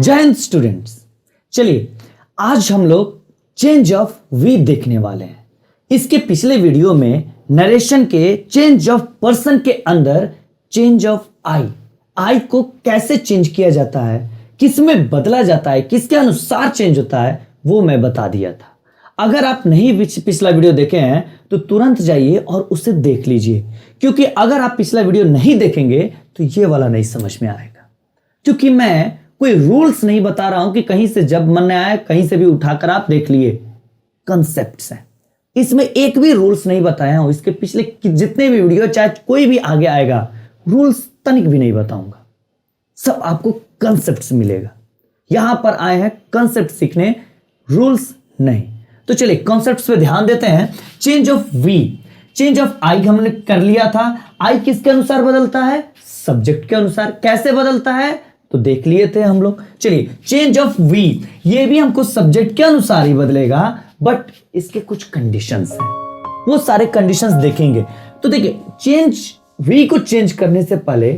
जय हिंद स्टूडेंट्स। चलिए आज हम लोग चेंज ऑफ वी देखने वाले हैं। इसके पिछले वीडियो में नरेशन के चेंज ऑफ पर्सन के अंदर चेंज ऑफ आई को कैसे चेंज किया जाता है, किसमें बदला जाता है, किसके अनुसार चेंज होता है, वो मैं बता दिया था। अगर आप नहीं पिछला वीडियो देखे हैं तो तुरंत जाइए और उसे देख लीजिए, क्योंकि अगर आप पिछला वीडियो नहीं देखेंगे तो ये वाला नहीं समझ में आएगा। क्योंकि मैं कोई रूल्स नहीं बता रहा हूं कि कहीं से जब मन में आए कहीं से भी उठाकर आप देख लिए। कंसेप्ट्स हैं, इसमें एक भी रूल्स नहीं बताया हूं। इसके पिछले जितने भी वीडियो चाहे कोई भी आगे आएगा, रूल्स तनिक भी नहीं बताऊंगा, सब आपको कंसेप्ट्स मिलेगा। यहां पर आए हैं कंसेप्ट सीखने, रूल्स नहीं। तो चलिए कॉन्सेप्ट्स पे ध्यान देते हैं। Change of V, change of I हमने कर लिया था। आई किसके अनुसार बदलता है? सब्जेक्ट के अनुसार। कैसे बदलता है तो देख लिए थे हम लोग। चलिए चेंज ऑफ वी, ये भी हमको सब्जेक्ट के अनुसार ही बदलेगा, बट इसके कुछ कंडीशंस हैं, वो सारे कंडीशंस देखेंगे। तो देखिए चेंज वी को चेंज करने से पहले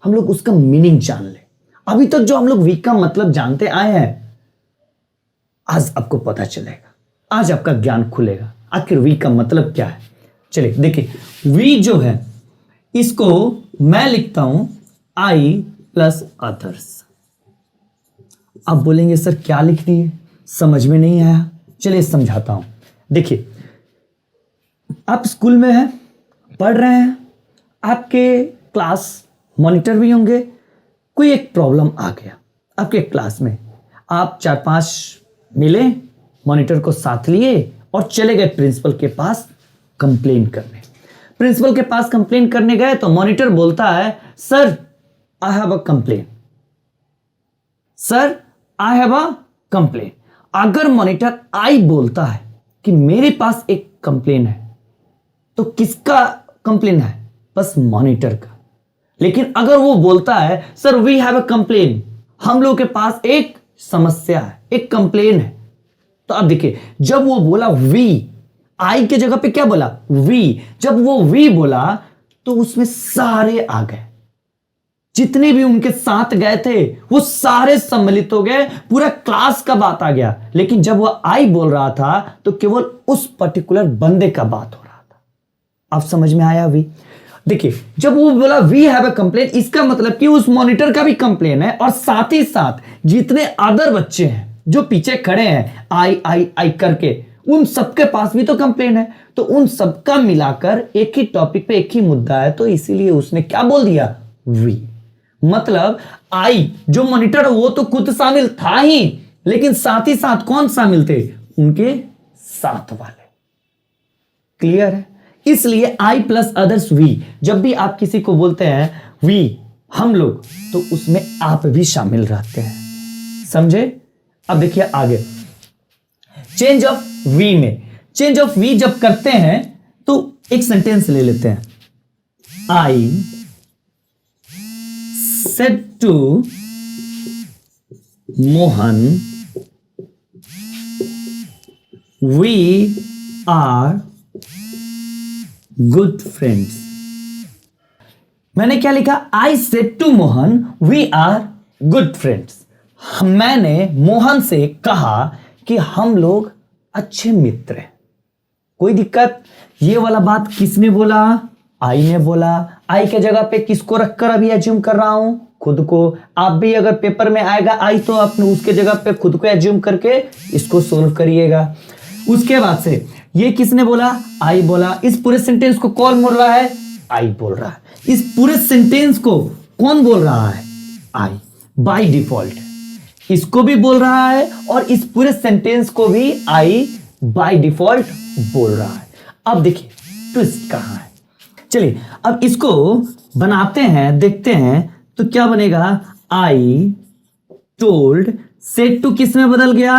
हम लोग उसका मीनिंग जान ले। अभी तक जो हम लोग वी का मतलब जानते आए हैं, आज आपको पता चलेगा, आज आपका ज्ञान खुलेगा आखिर वी का मतलब क्या है। चलिए देखिए वी जो है इसको मैं लिखता हूं आई प्लस अदर्स। आप बोलेंगे सर क्या लिख दिए, समझ में नहीं आया। चलिए समझाता हूं। देखिए आप स्कूल में हैं, पढ़ रहे हैं, आपके क्लास मॉनिटर भी होंगे। कोई एक प्रॉब्लम आ गया आपके क्लास में, आप 4-5 मिले, मॉनिटर को साथ लिए और चले गए प्रिंसिपल के पास कंप्लेन करने। प्रिंसिपल के पास कंप्लेन करने गए तो मॉनिटर बोलता है sir I have a complain, sir I have a complain. अगर मॉनिटर आई बोलता है कि मेरे पास एक कंप्लेन है, तो किसका कंप्लेन है? बस मॉनिटर का। लेकिन अगर वो बोलता है sir we have a complain, हम लोग के पास एक समस्या है, एक कंप्लेन है, तो अब देखिए जब वो बोला वी, आई के जगह पे क्या बोला? वी। जब वो वी बोला तो उसमें सारे आ गए, जितने भी उनके साथ गए थे वो सारे सम्मिलित हो गए, पूरा क्लास का बात आ गया। लेकिन जब वो आई बोल रहा था तो केवल उस पर्टिकुलर बंदे का बात हो रहा था। आप समझ में आया? वी देखिए जब वो बोला वी हैव अ कंप्लेन, इसका मतलब कि उस मॉनिटर का भी कंप्लेन है और साथ ही साथ जितने अदर बच्चे हैं जो पीछे खड़े हैं आई आई आई करके, उन सबके पास भी तो कंप्लेन है। तो उन सबका मिलाकर एक ही टॉपिक पे एक ही मुद्दा है, तो इसीलिए उसने क्या बोल दिया? वी। मतलब आई जो मॉनिटर वो तो खुद शामिल था ही, लेकिन साथ ही साथ कौन शामिल थे? उनके साथ वाले। क्लियर है? इसलिए आई प्लस अदर्स वी। जब भी आप किसी को बोलते हैं वी, हम लोग, तो उसमें आप भी शामिल रहते हैं। समझे? अब देखिए आगे चेंज ऑफ वी में, चेंज ऑफ वी जब करते हैं तो एक सेंटेंस ले लेते हैं। आई said to Mohan, we are good friends। मैंने क्या लिखा? I said to Mohan, we are good friends। मैंने मोहन से कहा कि हम लोग अच्छे मित्र हैं। कोई दिक्कत? ये वाला बात किसने बोला? आई ने बोला। आई के जगह पे किसको रखकर अभी एज्यूम कर रहा हूं? खुद को। आप भी अगर पेपर में आएगा आई तो अपने उसके जगह पे खुद को एज्यूम करके इसको सोल्व करिएगा। उसके बाद से ये किसने बोला? आई बोला। इस पूरे सेंटेंस को कौन बोल रहा है? आई बोल रहा है। इस पूरे सेंटेंस को कौन बोल रहा है? आई। बाय डिफॉल्ट इसको भी बोल रहा है और इस पूरे सेंटेंस को भी आई बाय डिफॉल्ट बोल रहा है। अब देखिए ट्विस्ट कहां है। चलिए अब इसको बनाते हैं, देखते हैं तो क्या बनेगा? आई टोल्ड, सेड टू किस में बदल गया?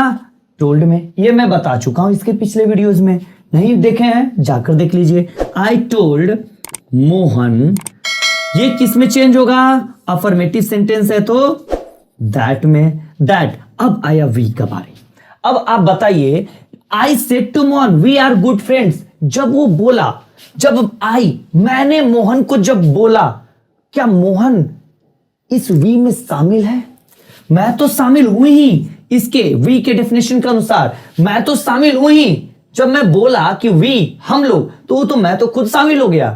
टोल्ड में। ये मैं बता चुका हूं इसके पिछले वीडियोस में, नहीं देखे हैं जाकर देख लीजिए। आई टोल्ड मोहन, ये किस में चेंज होगा? अफर्मेटिव सेंटेंस है तो दैट में। दैट। अब आया वी का बारी। अब आप बताइए I said to Mohan we are good friends, जब वो बोला, जब आई मैंने मोहन को जब बोला, क्या मोहन इस वी में शामिल है? मैं तो शामिल हुई ही, इसके वी के डेफिनेशन के अनुसार मैं तो शामिल हुई ही। जब मैं बोला कि वी हम लोग, तो मैं तो खुद शामिल हो गया।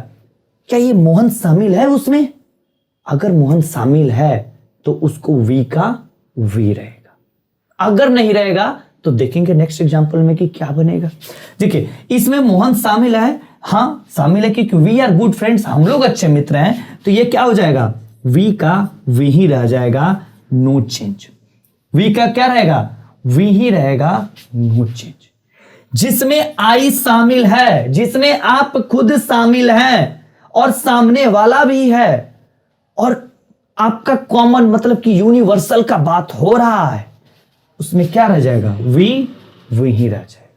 क्या ये मोहन शामिल है उसमें? अगर मोहन शामिल है तो उसको वी का वी रहेगा, अगर नहीं रहेगा तो देखेंगे नेक्स्ट एग्जांपल में कि क्या बनेगा। देखिए इसमें मोहन शामिल है, हाँ शामिल है क्योंकि वी आर गुड फ्रेंड्स, हम लोग अच्छे मित्र हैं, तो ये क्या हो जाएगा, वी का वी ही रह जाएगा, नो चेंज। वी का क्या रहेगा, वी ही रहेगा, नो चेंज। जिसमें आई शामिल है, जिसमें आप खुद शामिल हैं और सामने वाला भी है और आपका कॉमन मतलब कि यूनिवर्सल का बात हो रहा है, उसमें क्या रह जाएगा, वी ही रह जाएगा।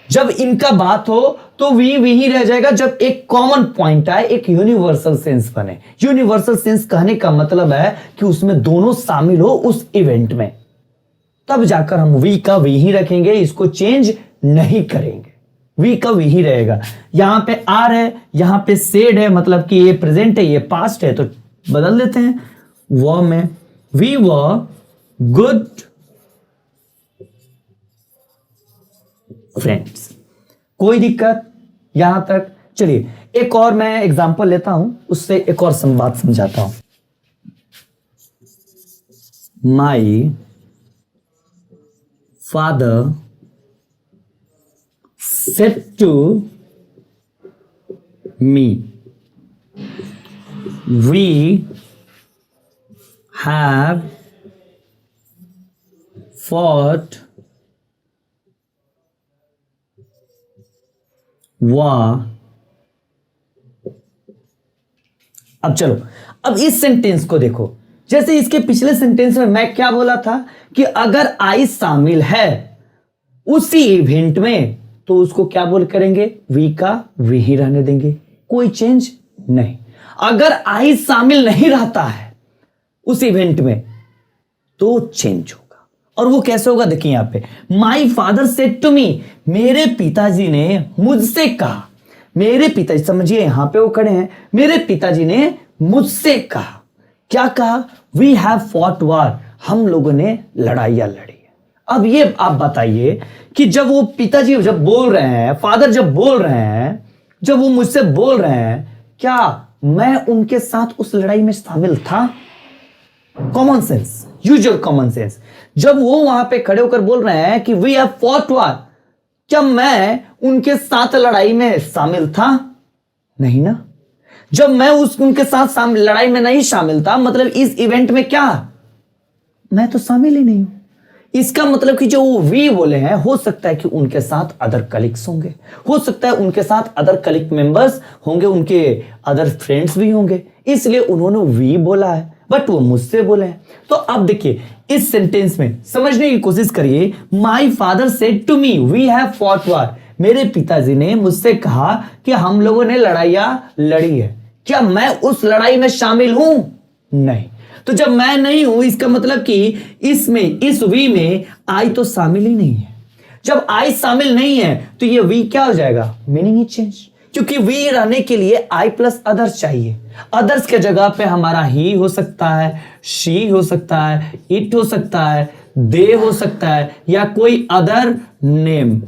जब इनका बात हो तो वी ही रह जाएगा। जब एक कॉमन पॉइंट आए, एक यूनिवर्सल सेंस बने। यूनिवर्सल सेंस कहने का मतलब है कि उसमें दोनों शामिल हो उस इवेंट में, तब जाकर हम वी का वी ही रखेंगे, इसको चेंज नहीं करेंगे, वी का वी ही रहेगा। यहां पे आर है, यहां पे सेड है, मतलब कि ये प्रेजेंट है, ये पास्ट है, तो बदल देते हैं वो में, वी वर गुड फ्रेंड्स। कोई दिक्कत यहां तक? चलिए एक और मैं एग्जांपल लेता हूं, उससे एक और बात समझाता हूं। My father said to me, we have fought war। अब चलो, अब इस सेंटेंस को देखो। जैसे इसके पिछले सेंटेंस में मैं क्या बोला था कि अगर आई शामिल है उसी इवेंट में तो उसको क्या बोल करेंगे, वी का वी ही रहने देंगे, कोई चेंज नहीं। अगर आई शामिल नहीं रहता है उस इवेंट में तो चेंज होगा। और वो कैसे होगा, देखिए यहां पे, my father said to me, मेरे पिताजी ने मुझसे कहा। मेरे पिताजी, समझिए यहां पे वो खड़े हैं, मेरे पिताजी ने मुझसे कहा। क्या कहा, वी हैव फॉट वार, हम लोगों ने लड़ाइयां लड़ी। अब ये आप बताइए कि जब वो पिताजी जब बोल रहे हैं, फादर जब बोल रहे हैं, जब वो मुझसे बोल रहे हैं, क्या मैं उनके साथ उस लड़ाई में शामिल था? Common sense, usual common sense. जब वो वहां पे खड़े होकर बोल रहे हैं कि वी हैव फॉट वार, क्या मैं उनके साथ लड़ाई में शामिल था? नहीं ना। जब मैं उनके साथ लड़ाई में नहीं शामिल था, मतलब इस इवेंट में क्या, मैं तो शामिल ही नहीं हूं। इसका मतलब कि जो वो वी बोले हैं, हो सकता है कि उनके साथ अदर कलीग्स होंगे, हो सकता है उनके साथ अदर कलीग मेंबर्स होंगे, उनके अदर फ्रेंड्स भी होंगे, इसलिए उन्होंने वी बोला है, बट वो मुझसे बोले हैं। तो अब देखिए इस सेंटेंस में समझने की कोशिश करिए। My father said to me, we have fought war, मेरे पिताजी ने मुझसे कहा कि हम लोगों ने लड़ाइयां लड़ी है। क्या मैं उस लड़ाई में शामिल हूं? नहीं। तो जब मैं नहीं हूं, इसका मतलब कि इसमें, इस वी में आई तो शामिल ही नहीं है। जब आई शामिल नहीं है तो ये वी क्या हो जाएगा, मीनिंग ही चेंज। क्योंकि वी रहने के लिए आई प्लस अदर्स चाहिए। अदर्स के जगह पे हमारा ही हो सकता है, शी हो सकता है, इट हो सकता है, दे हो सकता है, या कोई अदर नेम,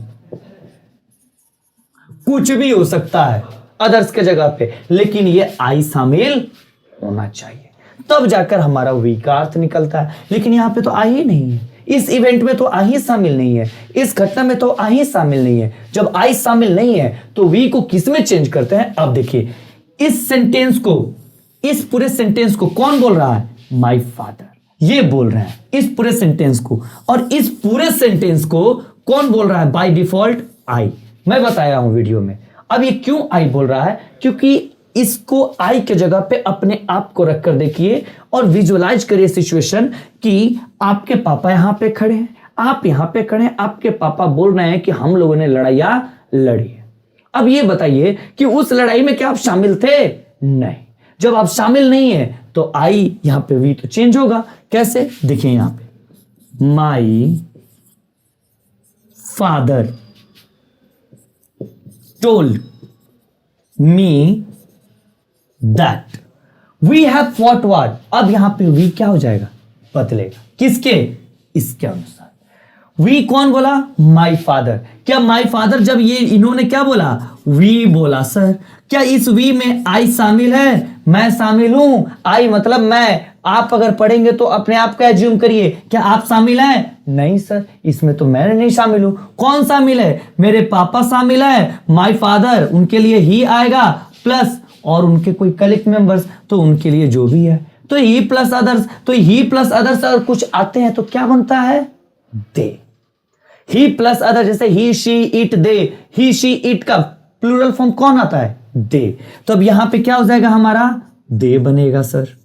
कुछ भी हो सकता है अदर्स के जगह पे, लेकिन ये आई शामिल होना चाहिए, तब जाकर हमारा वी का अर्थ निकलता है। लेकिन यहां पे तो आई ही नहीं है, इस इवेंट में तो आई ही शामिल नहीं है, इस घटना में तो आई ही शामिल नहीं है। जब आई शामिल नहीं है तो वी को किस में चेंज करते हैं? अब देखिए इस सेंटेंस को, इस पूरे सेंटेंस को कौन बोल रहा है, माय फादर ये बोल रहे हैं इस पूरे सेंटेंस को। और इस पूरे सेंटेंस को कौन बोल रहा है बाय डिफॉल्ट? आई। मैं बताया हूं वीडियो में। अब ये क्यों आई बोल रहा है? क्योंकि इसको आई के जगह पे अपने आप को रखकर देखिए और विजुअलाइज करिए सिचुएशन कि आपके पापा यहां पे खड़े हैं, आप यहां पे खड़े हैं, आपके पापा बोल रहे हैं कि हम लोगों ने लड़ाइयां लड़ी है। अब ये बताइए कि उस लड़ाई में क्या आप शामिल थे? नहीं। जब आप शामिल नहीं है तो आई यहां पे वी तो चेंज होगा। कैसे? देखिए यहां पे, my father told me that we have fought war. अब यहां पे वी क्या हो जाएगा? बदलेगा। किसके? इसके अनुसार। वी कौन बोला? My father. क्या माई फादर, जब ये इन्होंने क्या बोला? वी बोला सर। क्या इस वी में आई शामिल है? मैं शामिल हूं। आई मतलब मैं। आप अगर पढ़ेंगे तो अपने आप का एज्यूम करिए, क्या आप शामिल हैं? नहीं सर, इसमें तो मैं नहीं शामिल हूं। कौन शामिल है? मेरे पापा शामिल है, माई फादर, उनके लिए ही आएगा, प्लस और उनके कोई कलेक्ट मेंबर्स, तो उनके लिए जो भी है, तो ही प्लस अदर्स। तो ही प्लस अदर्स अगर कुछ आते हैं तो क्या बनता है? दे। ही प्लस अदर, जैसे ही she it they, he she it का प्लूरल फॉर्म कौन आता है? दे। तो अब यहां पे क्या हो जाएगा हमारा? दे बनेगा सर।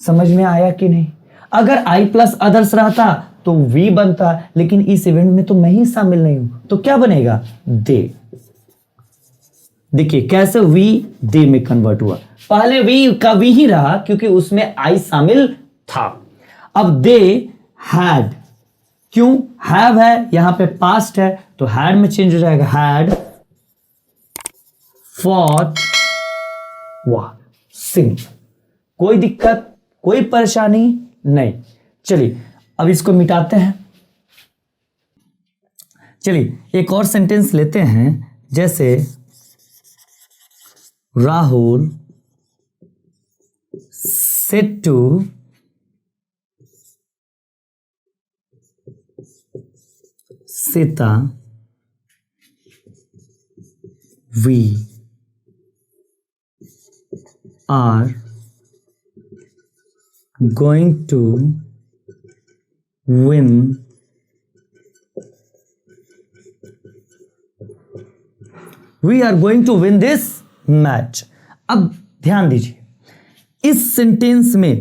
समझ में आया कि नहीं? अगर आई प्लस अदर्स रहता तो वी बनता, लेकिन इस इवेंट में तो मैं ही शामिल नहीं हूं, तो क्या बनेगा? दे। देखिए कैसे वी दे में कन्वर्ट हुआ। पहले वी का वी ही रहा क्योंकि उसमें आई शामिल था। अब दे हैड, क्यों? हैव है, यहां पे पास्ट है तो हैड में चेंज हो जाएगा। हैड फॉट वाह, सिंपल, कोई दिक्कत, कोई परेशानी नहीं। चलिए अब इसको मिटाते हैं। चलिए एक और सेंटेंस लेते हैं, जैसे Rahul said to Sita we are going to win we are going to win this match। अब ध्यान दीजिए, इस सेंटेंस में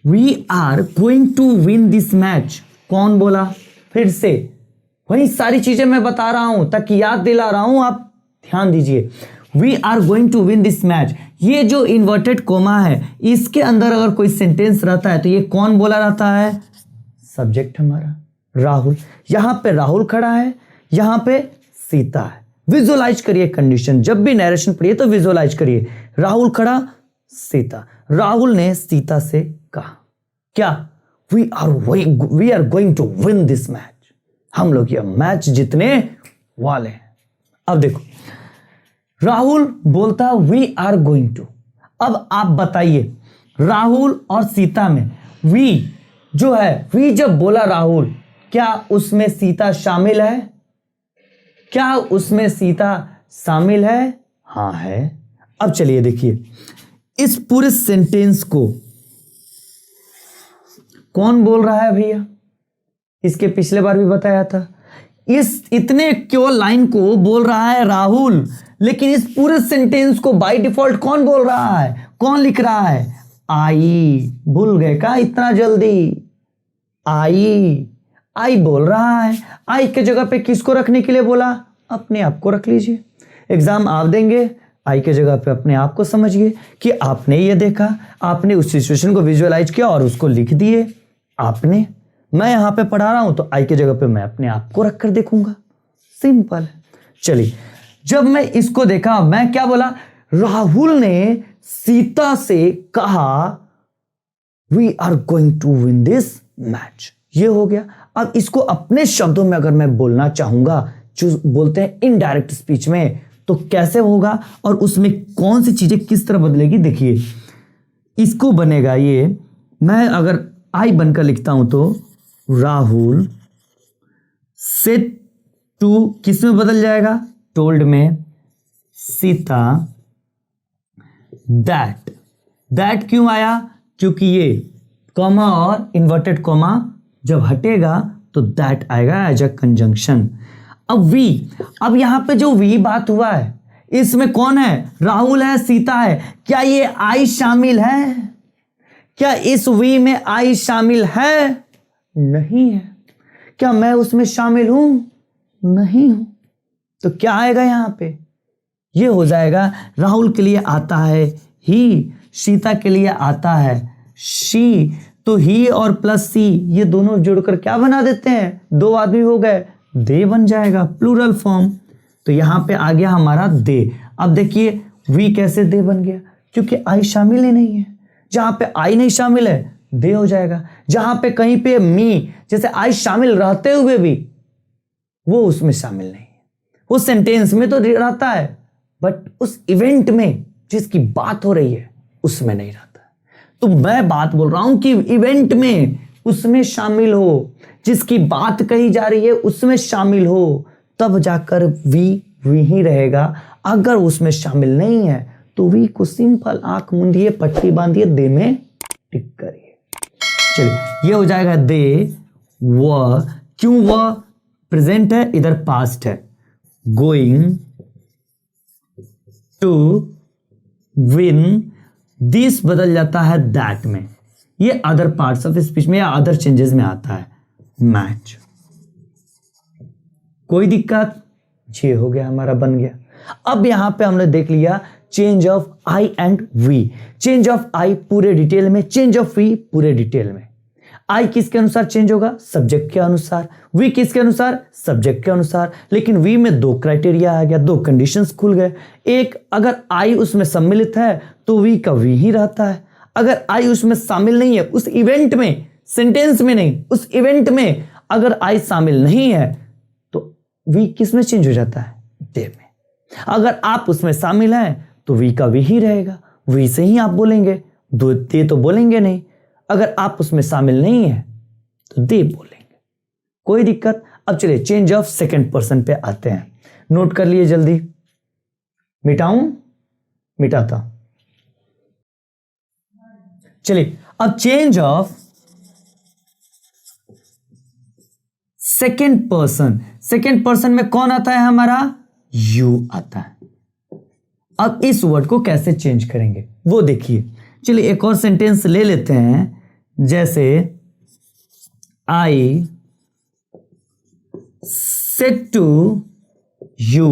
we are going to win this match कौन बोला? फिर से वही सारी चीजें मैं बता रहा हूं ताकि याद दिला रहा हूं, आप ध्यान दीजिए। We are going to win this match, ये जो इन्वर्टेड कोमा है इसके अंदर अगर कोई सेंटेंस रहता है तो ये कौन बोला रहता है? सब्जेक्ट हमारा राहुल। यहां पे राहुल खड़ा है, यहां पे सीता है। विजुअलाइज करिए कंडीशन, जब भी नरेशन पढ़िए तो विजुअलाइज करिए। राहुल खड़ा, सीता। राहुल ने सीता से कहा क्या? We are going to win this match, हम लोग ये मैच जीतने वाले हैं। अब देखो राहुल बोलता वी आर गोइंग टू। अब आप बताइए राहुल और सीता में वी जो है, वी जब बोला राहुल, क्या उसमें सीता शामिल है? क्या उसमें सीता शामिल है? हाँ है। अब चलिए देखिए इस पूरे सेंटेंस को कौन बोल रहा है भैया? इसके पिछले बार भी बताया था। इस इतने क्यों लाइन को बोल रहा है राहुल, लेकिन इस पूरे सेंटेंस को बाय डिफॉल्ट कौन बोल रहा है? कौन लिख रहा है? आई। भूल गए क्या इतना जल्दी? आई बोल रहा है। आई के जगह पे किसको रखने के लिए बोला? अपने आप को रख लीजिए। एग्जाम आप देंगे, आई के जगह पे अपने आप को समझिए कि आपने ये देखा, आपने उस सिचुएशन को विजुअलाइज किया और उसको लिख दिए आपने। मैं यहां पे पढ़ा रहा हूं तो आई के जगह पे मैं अपने आप को रखकर देखूंगा। सिंपल है। चलिए जब मैं इसको देखा, मैं क्या बोला? राहुल ने सीता से कहा we are going to win this match. ये हो गया। अब इसको अपने शब्दों में अगर मैं बोलना चाहूंगा, जो बोलते हैं इनडायरेक्ट स्पीच में, तो कैसे होगा और उसमें कौन सी चीजें किस तरह बदलेगी? देखिए इसको बनेगा ये, मैं अगर आई बनकर लिखता हूं तो राहुल सेड टू किस में बदल जाएगा? टोल्ड में सीता दैट क्यों आया? क्योंकि ये कॉमा और इन्वर्टेड कॉमा जब हटेगा तो दैट आएगा एज अ कंजंक्शन। अब यहां पे जो वी बात हुआ है इसमें कौन है? राहुल है, सीता है। क्या ये आई शामिल है? क्या इस वी में आई शामिल है? नहीं है। क्या मैं उसमें शामिल हूं? नहीं हूं। तो क्या आएगा यहां पे? ये हो जाएगा राहुल के लिए आता है ही, सीता के लिए आता है शी। तो ही और प्लस सी ये दोनों जोड़कर क्या बना देते हैं? दो आदमी हो गए, दे बन जाएगा, प्लूरल फॉर्म। तो यहां पे आ गया हमारा दे। अब देखिए वी कैसे दे बन गया? क्योंकि आई शामिल ही नहीं है। जहां पे आई नहीं शामिल है दे हो जाएगा। जहां पे कहीं पे मी जैसे आई शामिल रहते हुए भी वो उसमें शामिल नहीं है। उस सेंटेंस में तो रहता है बट उस इवेंट में जिसकी बात हो रही है उसमें नहीं रहता। तो मैं बात बोल रहा हूं कि इवेंट में उसमें शामिल हो, जिसकी बात कही जा रही है उसमें शामिल हो, तब जाकर वी ही रहेगा। अगर उसमें शामिल नहीं है तो वी को सिंपल आंख मूंदिए, पट्टी बांधिए, दे में टिक करिए। चलिए ये हो जाएगा दे व। क्यों वह प्रेजेंट है, इधर पास्ट है। गोइंग टू विन, दिस बदल जाता है दैट में। ये अदर पार्ट्स ऑफ स्पीच में या अदर चेंजेस में आता है। मैच, कोई दिक्कत, ये हो गया हमारा, बन गया। अब यहां पे हमने देख लिया change of I and V. Change of I पूरे डिटेल में, चेंज ऑफ वी पूरे डिटेल में। आई किसके अनुसार चेंज होगा, सब्जेक्ट के अनुसार। वी किसके अनुसार, सब्जेक्ट के अनुसार। लेकिन वी में दो क्राइटेरिया आ गया, दो कंडीशंस खुल गए। एक, अगर आई उसमें सम्मिलित है तो वी का वी ही रहता है। अगर आई उसमें शामिल नहीं है, उस इवेंट में, सेंटेंस में नहीं, उस इवेंट में अगर आई शामिल नहीं है तो वी किस में चेंज हो जाता है, दे में। अगर आप उसमें शामिल हैं तो वी का वी ही रहेगा, वी से ही आप बोलेंगे, दो दे तो बोलेंगे नहीं। अगर आप उसमें शामिल नहीं है तो दे बोलेंगे, कोई दिक्कत। अब चलिए चेंज ऑफ सेकंड पर्सन पे आते हैं। नोट कर लिए जल्दी, मिटाऊं, मिटाता हूं। चलिए अब change of second person. Second person में कौन आता है हमारा, यू आता है। अब इस वर्ड को कैसे चेंज करेंगे वो देखिए। चलिए एक और सेंटेंस ले लेते हैं, जैसे I said to you,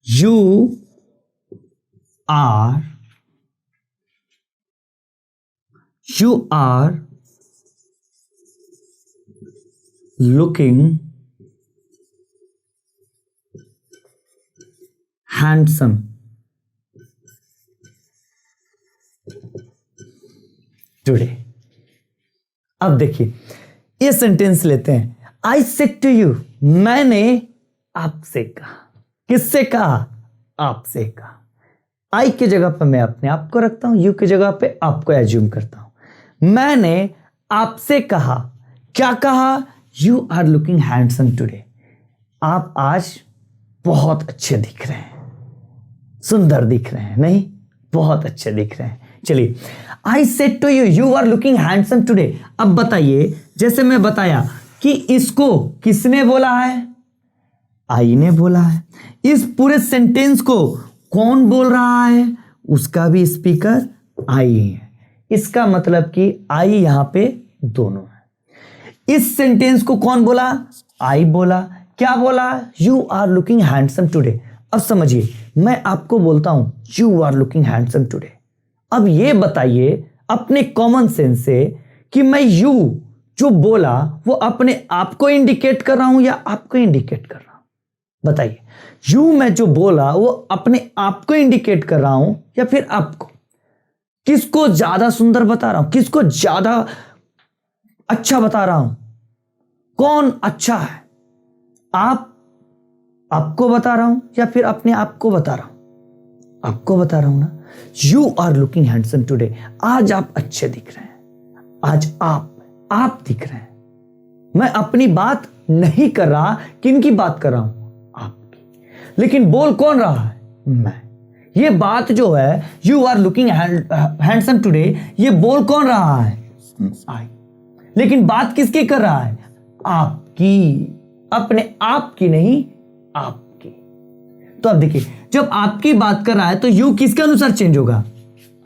you are looking handsome. Today. अब देखिए ये सेंटेंस लेते हैं। आई सेड टू यू, मैंने आपसे कहा। किससे कहा, आपसे कहा। आई की जगह पर मैं अपने आप को रखता हूं, यू की जगह पे आपको एज्यूम करता हूं। मैंने आपसे कहा, क्या कहा, you are looking handsome today. आप आज बहुत अच्छे दिख रहे हैं, सुंदर दिख रहे हैं, नहीं बहुत अच्छे दिख रहे हैं। चलिए I said to you, you are looking handsome today. अब बताइए, जैसे मैं बताया कि इसको किसने बोला है, आई ने बोला है। इस पूरे सेंटेंस को कौन बोल रहा है, उसका भी स्पीकर आई है। इसका मतलब कि आई यहां पे दोनों है। इस सेंटेंस को कौन बोला, आई बोला। क्या बोला, you are looking handsome today. अब समझिए, मैं आपको बोलता हूं you are looking handsome today. अब ये बताइए अपने कॉमन सेंस से कि मैं यू जो बोला वो अपने आप को इंडिकेट कर रहा हूं या आपको इंडिकेट कर रहा हूं। बताइए, यू मैं जो बोला वो अपने आप को इंडिकेट कर रहा हूं या फिर आपको। किसको ज्यादा सुंदर बता रहा हूं, किसको ज्यादा अच्छा बता रहा हूं, कौन अच्छा है, आपको बता रहा हूं या फिर अपने आप को बता रहा हूं, आपको बता रहा हूं ना। You are looking handsome today, आज आप अच्छे दिख रहे हैं, आज आप दिख रहे हैं। मैं अपनी बात नहीं कर रहा, किनकी बात कर रहा हूं, आपकी। लेकिन बोल कौन रहा है, मैं। ये बात जो है you are looking handsome today, ये बोल कौन रहा है, आई। लेकिन बात किसकी कर रहा है, आपकी, अपने आप की नहीं, आपकी। तो अब देखिए, जब आपकी बात कर रहा है तो यू किसके अनुसार चेंज होगा,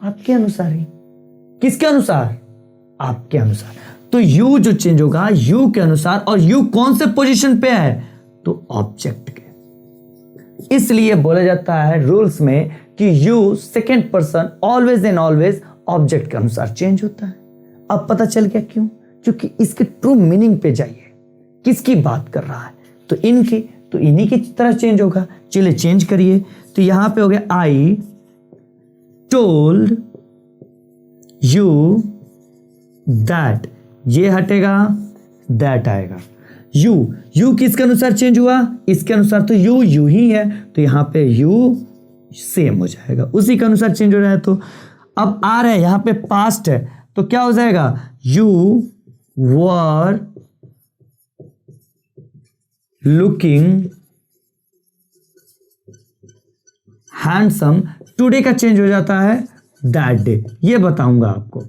आपके अनुसार ही। किसके अनुसार, आपके अनुसार। तो यू जो चेंज होगा यू के अनुसार, और यू कौन से पोजीशन पे है, तो ऑब्जेक्ट के। इसलिए बोला जाता है रूल्स में कि you second person always and always object के अनुसार चेंज होता है। अब पता चल गया क्यों, क्योंकि इसके ट्रू मीनिंग पे जाइए, किसकी बात कर रहा है, तो इनकी, तो इन्हीं की तरह चेंज होगा। चलिए चेंज करिए, तो यहां पे हो गया आई टोल्ड यू, दैट, ये हटेगा, दैट आएगा। यू किसके अनुसार चेंज हुआ? इसके अनुसार तो यू ही है, तो यहां पे यू सेम हो जाएगा, उसी के अनुसार चेंज हो रहा है। तो अब आ रहा है यहां पे पास्ट है, तो क्या हो जाएगा? You were looking handsome, today का चेंज हो जाता है दैट डे। ये बताऊंगा आपको,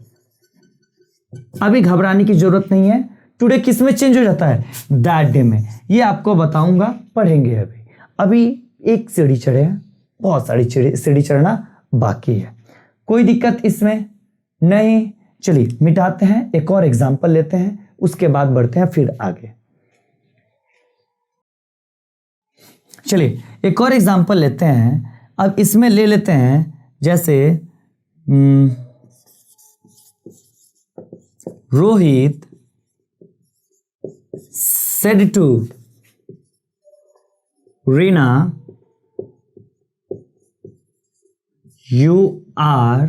अभी घबराने की जरूरत नहीं है। टुडे किस में चेंज हो जाता है? दैट डे में। ये आपको बताऊंगा, पढ़ेंगे। अभी एक सीढ़ी चढ़े हैं, बहुत सारी सीढ़ी चढ़ना बाकी है, कोई दिक्कत इसमें नहीं। चलिए मिटाते हैं, एक और एग्जांपल लेते हैं, उसके बाद बढ़ते हैं फिर आगे। चलिए एक और एग्जांपल लेते हैं। अब इसमें ले लेते हैं, जैसे Rohit said to Reena, you are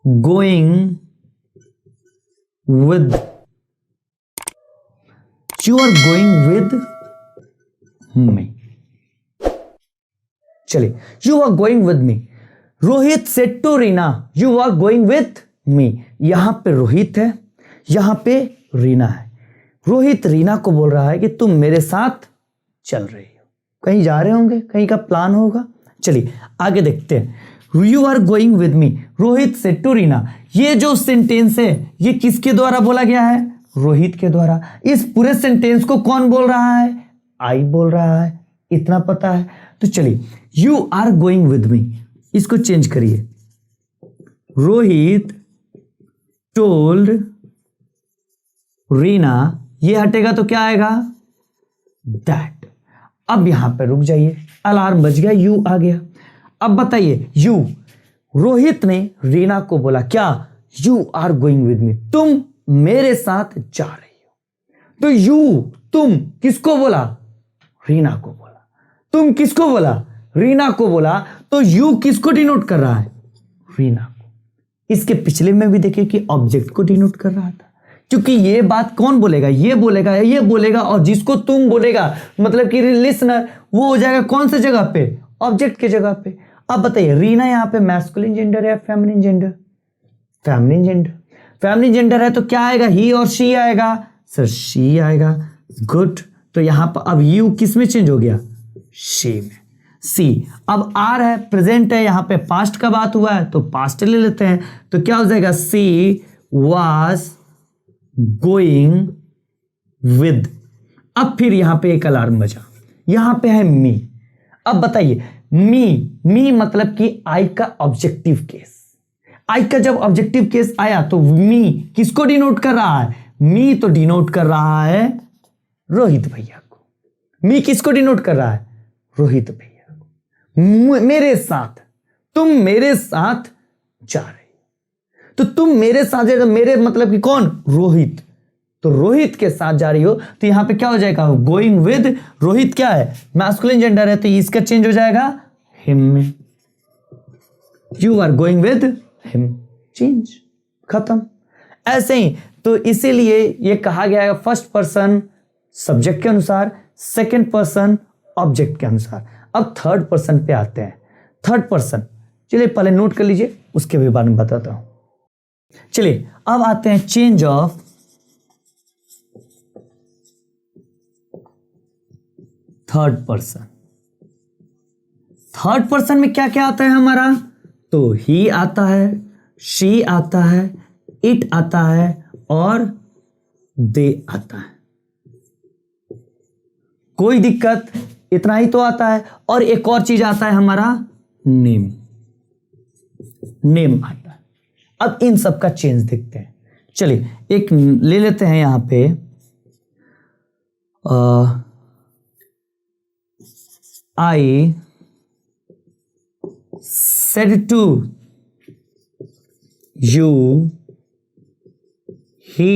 going with me। चलिए, you are going with me। Rohit said to Reena, you are going with me. यहां पे रोहित है, यहां पे रीना है। रोहित रीना को बोल रहा है कि तुम मेरे साथ चल रही हो, कहीं जा रहे होंगे, कहीं का प्लान होगा। चलिए आगे देखते हैं। You are going with me, Rohit said to Reena. ये जो सेंटेंस है, ये किसके द्वारा बोला गया है? रोहित के द्वारा। इस पूरे सेंटेंस को कौन बोल रहा है? आई बोल रहा है, इतना पता है। तो चलिए, you are going with me, इसको चेंज करिए। रोहित टोल्ड रीना, ये हटेगा तो क्या आएगा? दैट। अब यहां पर रुक जाइए, अलार्म बज गया, यू आ गया। अब बताइए, यू, रोहित ने रीना को बोला क्या? You are going with me, तुम मेरे साथ जा रही हो। तो यू, तुम किसको बोला? रीना को बोला। तुम किसको बोला? रीना को बोला। तो यू किसको डिनोट कर रहा है? रीना को। इसके पिछले में भी देखिए कि ऑब्जेक्ट को डिनोट कर रहा था, क्योंकि ये बात कौन बोलेगा? ये बोलेगा, और जिसको तुम बोलेगा मतलब कि लिसनर, वो हो जाएगा कौन से जगह पे? ऑब्जेक्ट की जगह पे। अब बताइए, रीना यहाँ पे मैस्कुलिन जेंडर है, feminine gender? Feminine gender. Feminine gender है तो क्या आएगा? ही और शी आएगा। सर शी आएगा, गुड। तो यहां पर अब यू किस में चेंज हो गया? शी में। सी। अब आर है, प्रेजेंट है, यहां पे पास्ट का बात हुआ है तो पास्ट ले लेते हैं। तो क्या हो जाएगा? She was going with. अब फिर यहां पे एक अलार्म बजा, यहां पे है मी। अब बताइए, मी मतलब कि आई का ऑब्जेक्टिव केस। आई का जब ऑब्जेक्टिव केस आया तो मी किसको डिनोट कर रहा है? मी तो डिनोट कर रहा है रोहित भैया को। मी किसको डिनोट कर रहा है? रोहित भैया को। मेरे साथ, तुम मेरे साथ जा रही हो, तो तुम मेरे साथ, मेरे मतलब कि कौन? रोहित। तो रोहित के साथ जा रही हो, तो यहां पे क्या हो जाएगा? Going with. रोहित क्या है? मैस्कुलिन जेंडर है, तो इसका चेंज हो जाएगा हिम में। You are going with him, change, खत्म। ऐसे ही तो इसीलिए ये कहा गया है फर्स्ट पर्सन सब्जेक्ट के अनुसार, सेकंड पर्सन ऑब्जेक्ट के अनुसार। अब थर्ड पर्सन पे आते हैं। थर्ड पर्सन, चलिए पहले नोट कर लीजिए, उसके भी बारे में बताता हूं। चलिए अब आते हैं change of third person. Third person में क्या क्या आता है हमारा? तो ही आता है, शी आता है, इट आता है और दे आता है। कोई दिक्कत? इतना ही तो आता है। और एक और चीज आता है हमारा, नेम। नेम आता है। अब इन सब का चेंज देखते हैं। चलिए एक ले लेते हैं यहां पे, I said to you, he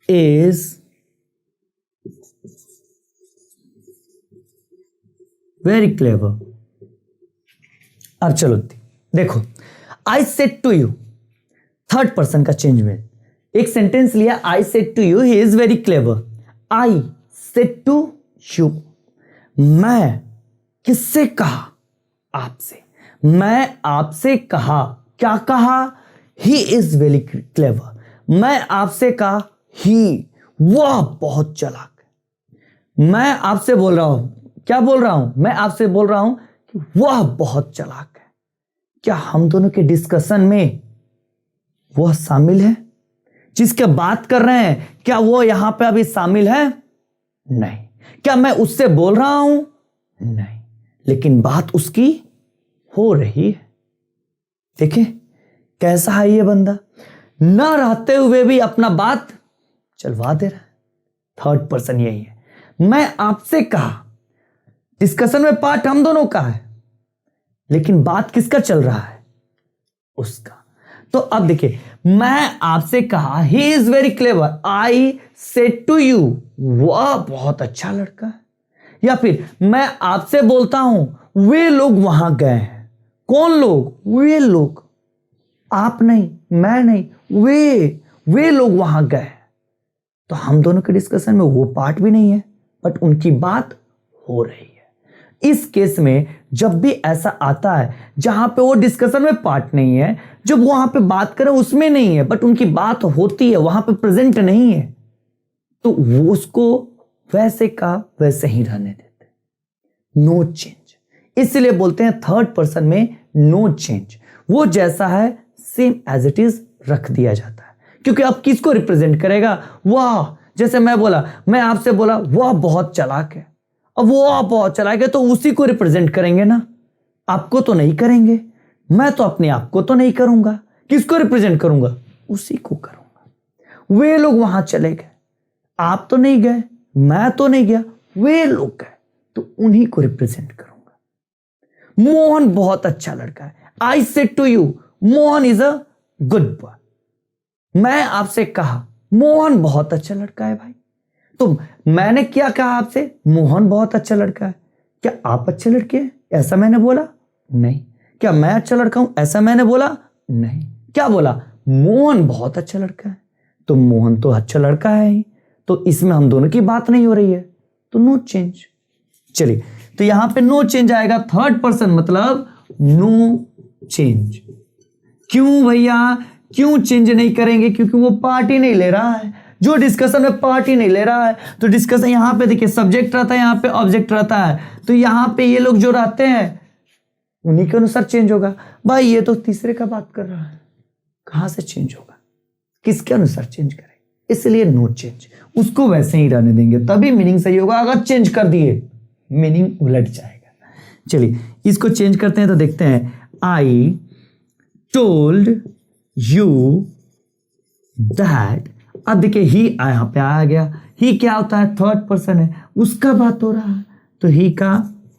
is very clever। अब चलो देखो, I said to you, third person का चेंज में एक सेंटेंस लिया, I said to you he is very clever. I said to you, मैं किससे कहा? आपसे। मैं आपसे कहा, क्या कहा? He is very clever. मैं आपसे कहा ही, वह बहुत चालाक है। मैं आपसे बोल रहा हूं, क्या बोल रहा हूं? मैं आपसे बोल रहा हूं कि वह बहुत चालाक है। क्या हम दोनों के डिस्कशन में वह शामिल है? जिसके बात कर रहे हैं, क्या वो यहां पे अभी शामिल है? नहीं। क्या मैं उससे बोल रहा हूं? नहीं। लेकिन बात उसकी हो रही है। देखिए कैसा है ये बंदा, ना रहते हुए भी अपना बात चलवा दे रहा है। थर्ड पर्सन यही है। मैं आपसे कहा, डिस्कशन में पार्ट हम दोनों का है, लेकिन बात किसका चल रहा है? उसका। तो अब देखिए, मैं आपसे कहा he is very clever, I said to you, वह बहुत अच्छा लड़का है। या फिर मैं आपसे बोलता हूं वे लोग वहां गए हैं। कौन लोग? वे लोग। आप नहीं, मैं नहीं, वे लोग वहां गए। तो हम दोनों के डिस्कशन में वो पार्ट भी नहीं है, बट उनकी बात हो रही है। इस केस में जब भी ऐसा आता है जहां पे वो डिस्कशन में पार्ट नहीं है, जब वहां पे बात करें उसमें नहीं है, बट उनकी बात होती है, वहां पे प्रेजेंट नहीं है, तो वो उसको वैसे का वैसे ही रहने देते, नो चेंज। इसलिए बोलते हैं थर्ड पर्सन में नो चेंज, वो जैसा है सेम एज इट इज रख दिया जाता है। क्योंकि अब किसको रिप्रेजेंट करेगा? वाह, जैसे मैं बोला, मैं आपसे बोला वह बहुत चालाक है, अब वो बहुत चालाक है तो उसी को रिप्रेजेंट करेंगे ना, आपको तो नहीं करेंगे। मैं तो अपने आप को तो नहीं करूंगा, किसको रिप्रेजेंट करूंगा? उसी को करूंगा। वे लोग वहां चले गए, आप तो नहीं गए, मैं तो नहीं गया, वे लोग गए, तो उन्हीं को रिप्रेजेंट करूंगा। मोहन बहुत अच्छा लड़का है, I said to you Mohan is a good boy. मैं आपसे कहा मोहन बहुत अच्छा लड़का है। भाई, तो मैंने क्या कहा आपसे? मोहन बहुत अच्छा लड़का है। क्या आप अच्छे लड़के हैं ऐसा मैंने बोला? नहीं। क्या मैं अच्छा लड़का हूं ऐसा मैंने बोला? नहीं। क्या बोला? मोहन बहुत अच्छा लड़का है। तो मोहन तो अच्छा लड़का है ही, तो इसमें हम दोनों की बात नहीं हो रही है, तो नो चेंज। चलिए, तो यहां पे नो चेंज आएगा, थर्ड पर्सन मतलब नो चेंज। क्यों भैया, क्यों चेंज नहीं करेंगे? क्योंकि वो पार्ट ही नहीं ले रहा है, जो डिस्कशन में पार्ट ही नहीं ले रहा है। तो डिस्कशन यहां पे देखिए, सब्जेक्ट रहता है, यहां पे ऑब्जेक्ट रहता है, तो यहां पे ये लोग जो रहते हैं उन्हीं के अनुसार चेंज होगा। भाई ये तो तीसरे का बात कर रहा है, कहां से चेंज होगा? किसके अनुसार चेंज करें? इसलिए नो चेंज, उसको वैसे ही रहने देंगे, तभी मीनिंग सही होगा। अगर चेंज कर दिए मीनिंग उलट जाएगा। चलिए इसको चेंज करते हैं, तो देखते हैं, आई टोल्ड यू दैट। अब देखिए ही यहां पे आ गया, ही क्या होता है? थर्ड पर्सन है, उसका बात हो रहा है, तो ही का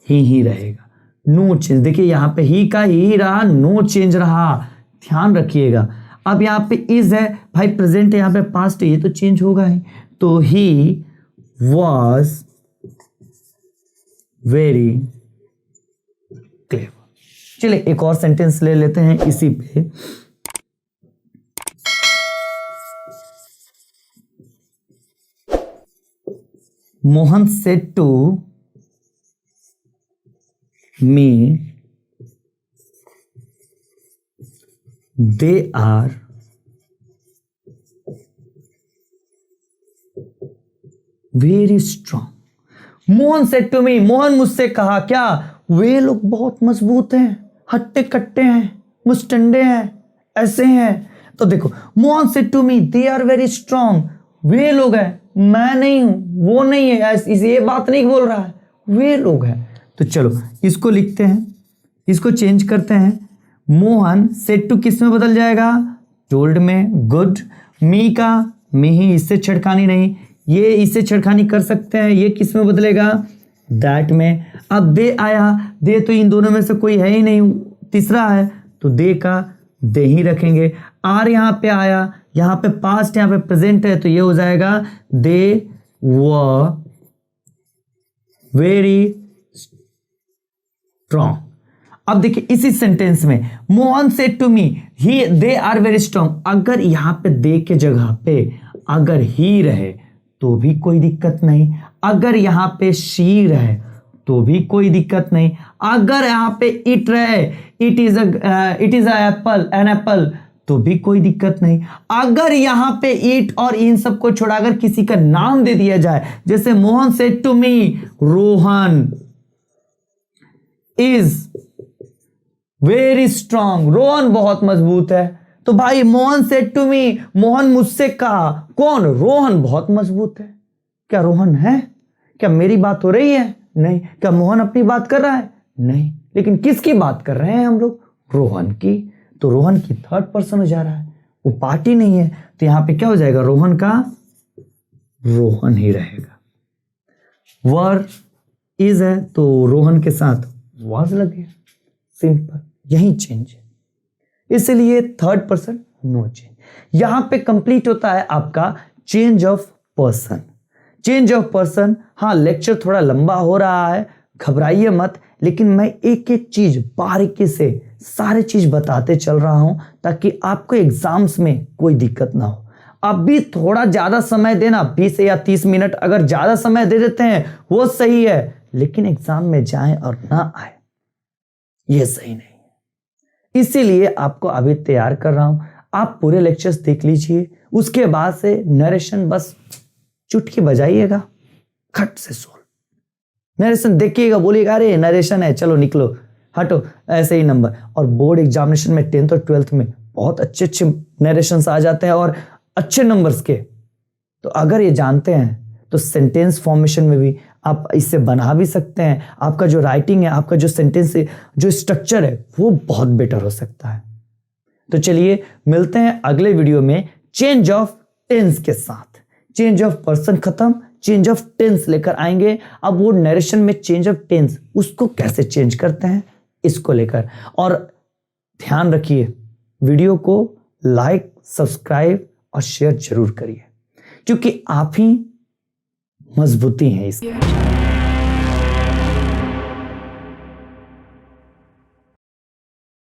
ही रहेगा, नो चेंज। देखिए यहां पे ही का ही रहा, नो चेंज रहा, ध्यान रखिएगा। अब यहां पे इज है भाई, प्रेजेंट है, यहां पे पास्ट है, ये तो चेंज होगा ही। तो ही वॉज वेरी क्लेवर। चलिए एक और सेंटेंस ले लेते हैं इसी पे। Mohan said to me they are very strong. Mohan said to me, Mohan मुझसे कहा, क्या? वे लोग बहुत मजबूत हैं, हट्टे कट्टे हैं, मुस्टंडे हैं, ऐसे हैं। तो देखो, Mohan said to me they are very strong, वे लोग हैं, मैं नहीं हूं, वो नहीं है, ये बात नहीं बोल रहा है, वे लोग हैं। तो चलो इसको लिखते हैं, इसको चेंज करते हैं। मोहन सेड टू किस में बदल जाएगा? टोल्ड में। गुड, मी का मी ही, इससे छेड़खानी नहीं, ये इससे छेड़खानी कर सकते हैं, ये किस में बदलेगा? दैट में। अब दे आया, दे तो इन दोनों में से कोई है ही नहीं, तीसरा है, तो दे का दे ही रखेंगे। आर यहां पे आया, यहां पे पास्ट, यहां पे प्रेजेंट है, तो ये हो जाएगा दे वर वेरी स्ट्रॉन्ग। अब देखिए इसी सेंटेंस में Mohan said to me he they are very strong, अगर यहां पे दे के जगह पे अगर ही रहे तो भी कोई दिक्कत नहीं, अगर यहां पे शी रहे तो भी कोई दिक्कत नहीं, अगर यहां पे इट रहे इट इज एन एप्पल तो भी कोई दिक्कत नहीं, अगर यहां पे इट और इन सबको छोड़ा अगर किसी का नाम दे दिया जाए, जैसे Mohan said to me Rohan is very strong, Rohan बहुत मजबूत है, तो भाई Mohan said to me, Mohan मुझसे कहा, कौन? रोहन बहुत मजबूत है। क्या रोहन है? क्या मेरी बात हो रही है? नहीं। क्या मोहन अपनी बात कर रहा है? नहीं। लेकिन किसकी बात कर रहे हैं हम लोग? रोहन की। तो रोहन की थर्ड पर्सन हो जा रहा है, वो पार्टी नहीं है, तो यहां पे क्या हो जाएगा? रोहन का रोहन ही रहेगा। वर इज है तो रोहन के साथ वाज लगे, सिंपल, यही चेंज है, इसलिए थर्ड पर्सन नो चेंज। यहां पे कंप्लीट होता है आपका change of person. Change of person, हाँ लेक्चर थोड़ा लंबा हो रहा है, घबराइए मत, लेकिन मैं एक एक चीज बारीकी से सारे चीज बताते चल रहा हूं ताकि आपको एग्जाम्स में कोई दिक्कत ना हो। अभी थोड़ा ज्यादा समय देना, 20 या 30 मिनट अगर ज्यादा समय दे देते हैं वो सही है, लेकिन एग्जाम में जाए और ना आए ये सही नहीं है। इसीलिए आपको अभी तैयार कर रहा हूं, आप पूरे लेक्चर्स देख लीजिए, उसके बाद से नरेशन बस चुटकी बजाइएगा, खट से सोल्व। नरेशन देखिएगा, बोलिएगा अरे नरेशन है, चलो निकलो हटो, ऐसे ही नंबर। और बोर्ड एग्जामिनेशन में 10th और 12th में बहुत अच्छे अच्छे नरेशंस आ जाते हैं और अच्छे नंबर्स के। तो अगर ये जानते हैं तो सेंटेंस फॉर्मेशन में भी आप इससे बना भी सकते हैं, आपका जो राइटिंग है, आपका जो सेंटेंस जो स्ट्रक्चर है वो बहुत बेटर हो सकता है। तो चलिए मिलते हैं अगले वीडियो में चेंज ऑफ टेंस के साथ। चेंज ऑफ पर्सन खत्म, चेंज ऑफ टेंस लेकर आएंगे। अब वो नरेशन में चेंज ऑफ टेंस उसको कैसे चेंज करते हैं इसको लेकर। और ध्यान रखिए वीडियो को लाइक, सब्सक्राइब और शेयर जरूर करिए, क्योंकि आप ही मजबूती हैं इसकी।